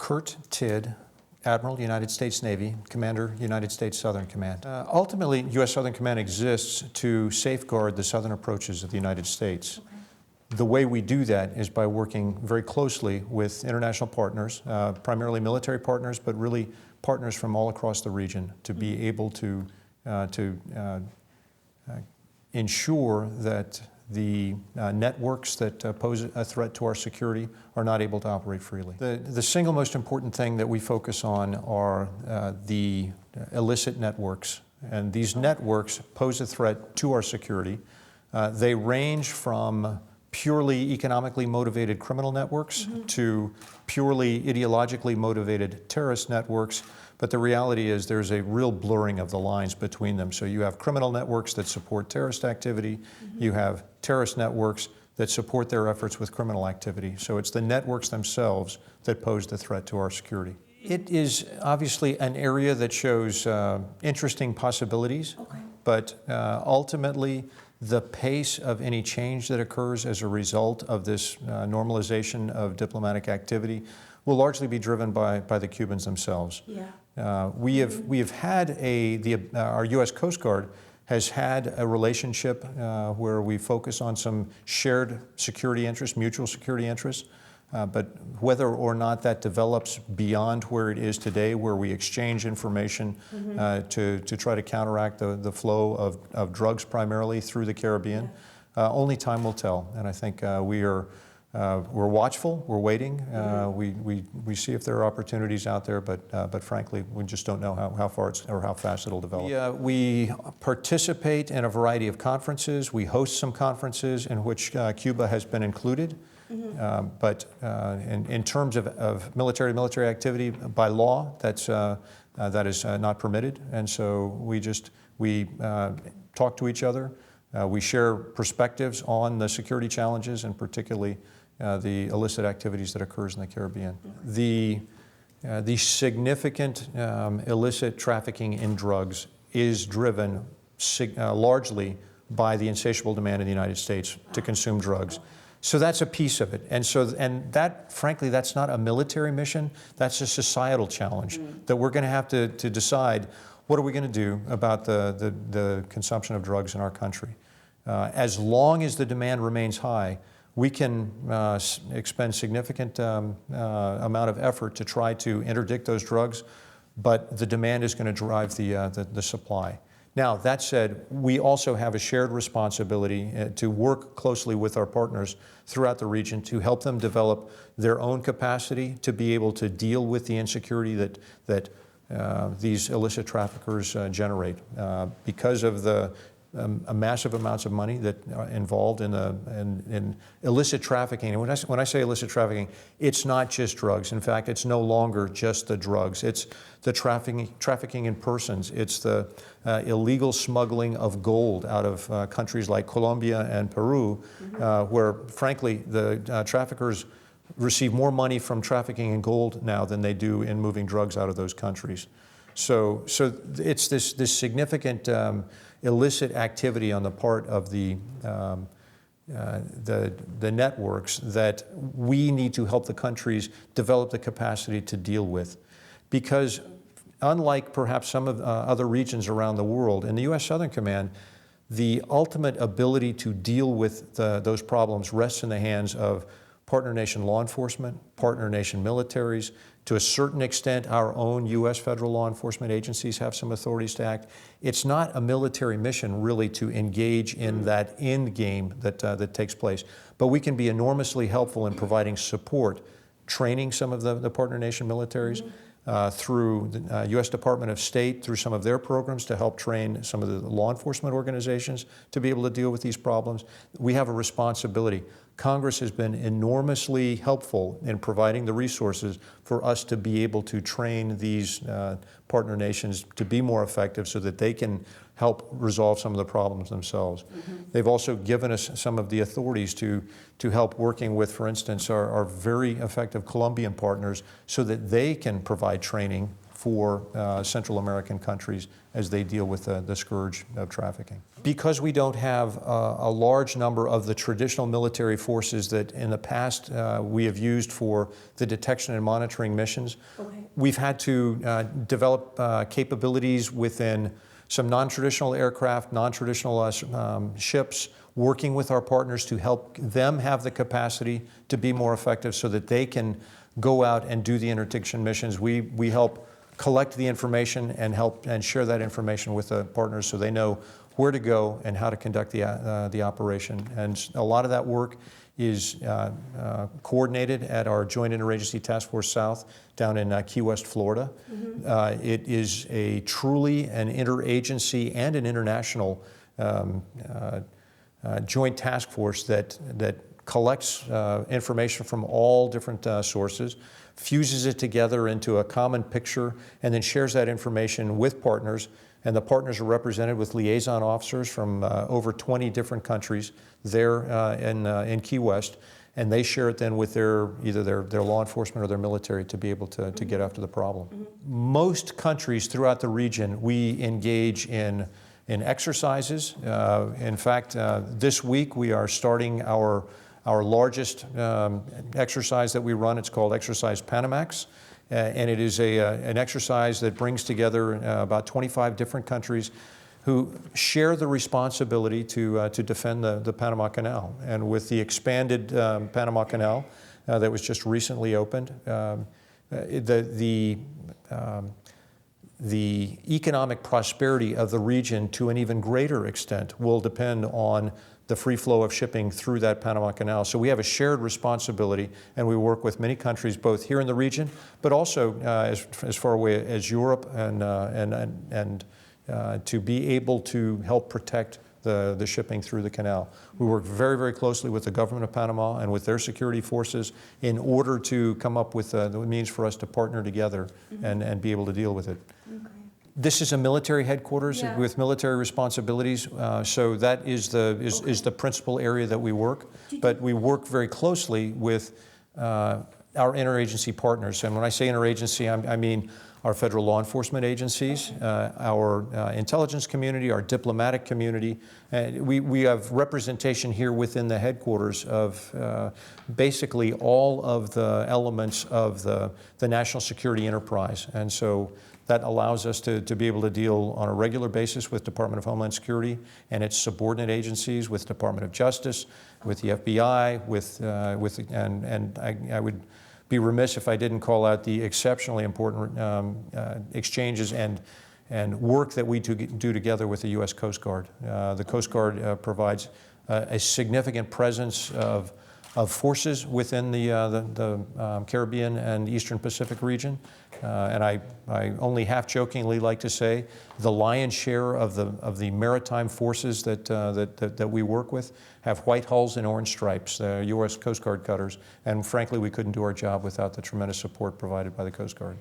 Kurt Tidd, Admiral, United States Navy, Commander, United States Southern Command. Ultimately, U.S. Southern Command exists to safeguard the southern approaches of the United States. Okay. The way we do that is by working very closely with international partners, primarily military partners, but really partners from all across the region to be able to ensure that the networks that pose a threat to our security are not able to operate freely. The single most important thing that we focus on are the illicit networks. And these networks pose a threat to our security. They range from purely economically motivated criminal networks to purely ideologically motivated terrorist networks. But the reality is there's a real blurring of the lines between them. So you have criminal networks that support terrorist activity. You have terrorist networks that support their efforts with criminal activity. So it's the networks themselves that pose the threat to our security. It is obviously an area that shows interesting possibilities, but ultimately the pace of any change that occurs as a result of this normalization of diplomatic activity will largely be driven by the Cubans themselves. Yeah. We have had our U.S. Coast Guard has had a relationship where we focus on some shared security interests, mutual security interests, but whether or not that develops beyond where it is today, where we exchange information to try to counteract the flow of drugs primarily through the Caribbean, only time will tell. And I think we're watchful, we're waiting. We see if there are opportunities out there, but frankly, we just don't know how far or how fast it'll develop. We participate in a variety of conferences. We host some conferences in which Cuba has been included. But in terms of military activity, by law, that is not permitted. And so we talk to each other. We share perspectives on the security challenges and particularly the illicit activities that occurs in the Caribbean. The significant illicit trafficking in drugs is driven largely by the insatiable demand in the United States to consume drugs. So that's a piece of it. And that, frankly, that's not a military mission. That's a societal challenge that we're going to have to decide what are we going to do about the consumption of drugs in our country. As long as the demand remains high, we can expend significant amount of effort to try to interdict those drugs, but the demand is going to drive the supply. Now, that said, we also have a shared responsibility to work closely with our partners throughout the region to help them develop their own capacity to be able to deal with the insecurity that these illicit traffickers generate because of the massive amounts of money that are involved in illicit trafficking. And when I say illicit trafficking, it's not just drugs. In fact, it's no longer just the drugs. It's the trafficking in persons. It's the illegal smuggling of gold out of countries like Colombia and Peru, where, frankly, the traffickers receive more money from trafficking in gold now than they do in moving drugs out of those countries. So it's this significant illicit activity on the part of the networks that we need to help the countries develop the capacity to deal with. Because unlike perhaps some of other regions around the world, in the U.S. Southern Command, the ultimate ability to deal with those problems rests in the hands of partner nation law enforcement, partner nation militaries. To a certain extent, our own U.S. federal law enforcement agencies have some authorities to act. It's not a military mission, really, to engage in that end game that takes place. But we can be enormously helpful in providing support, training some of the partner nation militaries, through the U.S. Department of State, through some of their programs to help train some of the law enforcement organizations to be able to deal with these problems. We have a responsibility. Congress has been enormously helpful in providing the resources for us to be able to train these partner nations to be more effective so that they can help resolve some of the problems themselves. They've also given us some of the authorities to help working with, for instance, our very effective Colombian partners so that they can provide training for Central American countries as they deal with the scourge of trafficking. Because we don't have a large number of the traditional military forces that in the past we have used for the detection and monitoring missions, we've had to develop capabilities within some non-traditional aircraft, non-traditional ships, working with our partners to help them have the capacity to be more effective so that they can go out and do the interdiction missions. We help collect the information and help and share that information with the partners so they know where to go and how to conduct the operation. And a lot of that work is coordinated at our Joint Interagency Task Force South down in Key West, Florida. It is a truly an interagency and an international joint task force that collects information from all different sources, fuses it together into a common picture, and then shares that information with partners. And the partners are represented with liaison officers from over 20 different countries there in Key West, and they share it then with either their law enforcement or their military to be able to get after the problem. Most countries throughout the region, we engage in exercises. In fact, this week we are starting our largest exercise that we run. It's called Exercise Panamax. And it is an exercise that brings together about 25 different countries who share the responsibility to defend the Panama Canal. And with the expanded Panama Canal that was just recently opened, the economic prosperity of the region to an even greater extent will depend on the free flow of shipping through that Panama Canal. So we have a shared responsibility, and we work with many countries, both here in the region, but also as far away as Europe, and to be able to help protect the shipping through the canal. We work very, very closely with the government of Panama and with their security forces in order to come up with the means for us to partner together and be able to deal with it. This is a military headquarters with military responsibilities, so that is the principal area that we work. But we work very closely with our interagency partners. And when I say interagency, I mean our federal law enforcement agencies, our intelligence community, our diplomatic community. We have representation here within the headquarters of basically all of the elements of the national security enterprise. And so that allows us to be able to deal on a regular basis with Department of Homeland Security and its subordinate agencies, with Department of Justice, with the FBI, and I would be remiss if I didn't call out the exceptionally important exchanges and work that we do together with the U.S. Coast Guard. The Coast Guard provides a significant presence of forces within the Caribbean and Eastern Pacific region. And I only half-jokingly like to say the lion's share of the maritime forces that we work with have white hulls and orange stripes, U.S. Coast Guard cutters. And frankly, we couldn't do our job without the tremendous support provided by the Coast Guard.